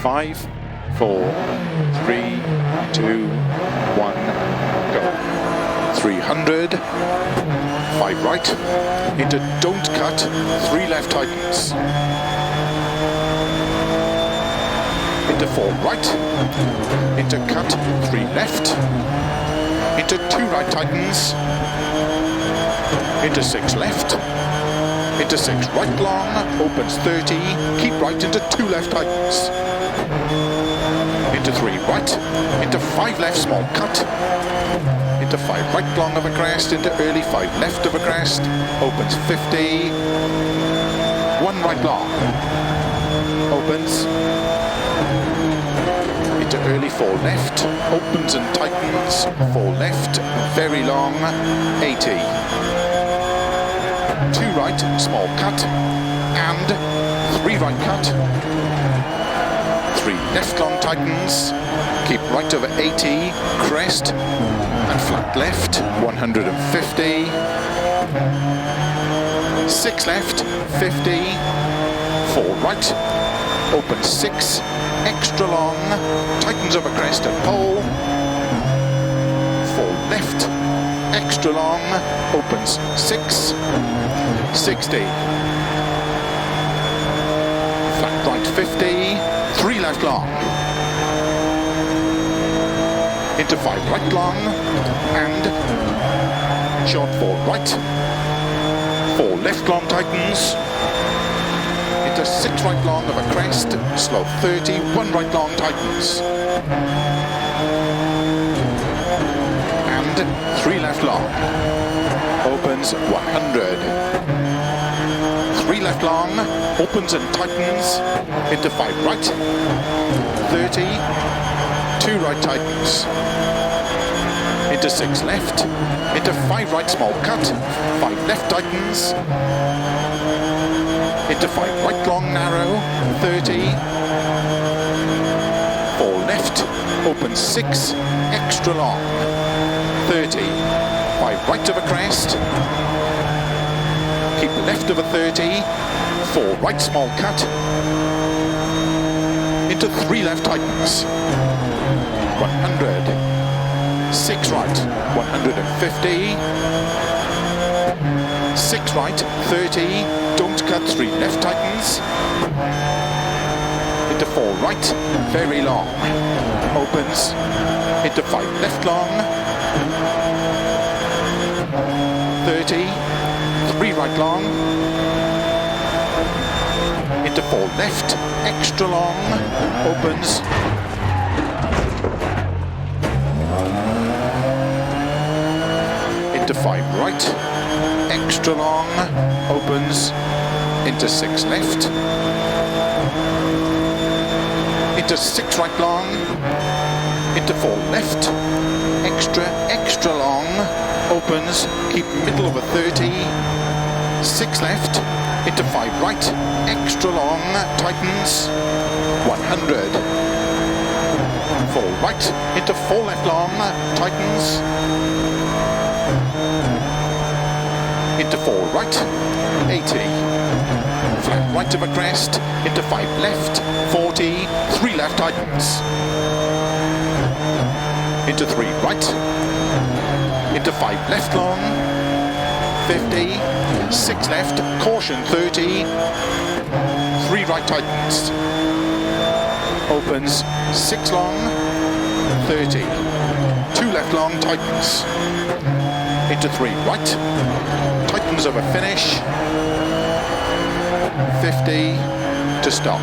5, 4, 3, 2, 1, go. 300, 5 right, into don't cut, 3 left tightens. Into 4 right, into cut, 3 left, into 2 right tightens, into 6 left, into 6 right long, opens 30, keep right into 2 left tightens, into 3 right, into 5 left small cut, into 5 right long of a crest, into early 5 left of a crest, opens 50, 1 right long, opens, into early 4 left, opens and tightens, 4 left, very long, 80. 2 right, small cut, and 3 right cut, 3 left long tightens, keep right over 80, crest, and flat left, 150, 6 left, 50, 4 right, open 6, extra long, tightens over crest and pole, 4 left, extra long, opens 6, 60, flat right 50, 3 left long, into 5 right long, and short 4 right, 4 left long tightens, into 6 right long of a crest, slow 30, 1 right long tightens, and 3 left long, opens 100, 3 left long, opens and tightens, into 5 right, 30, 2 right tightens, into 6 left, into 5 right small cut, 5 left tightens, into 5 right long narrow, 30, 4 left, open 6, extra long, 30, 5 right of a crest, keep left of a 30, 4 right small cut, into 3 left tightens, 100, 6 right, 150, 6 right, 30, don't cut, 3 left tightens, into 4 right, very long, opens, into 5 left long, 30, 3 right long, into 4 left, extra long, opens, into 5 right, extra long, opens, into 6 left, into 6 right long, into 4 left, extra long, opens, keep middle of a 30, 6 left, into 5 right, extra long, tightens, 100, 4 right, into 4 left long, tightens, into 4 right, 80, flat right of a crest, into 5 left, 40, 3 left tightens, into 3 right, into 5 left long, 50, 6 left, caution 30, 3 right tightens, opens 6 long, 30, 2 left long tightens, into 3 right, tightens over finish, 50 to stop.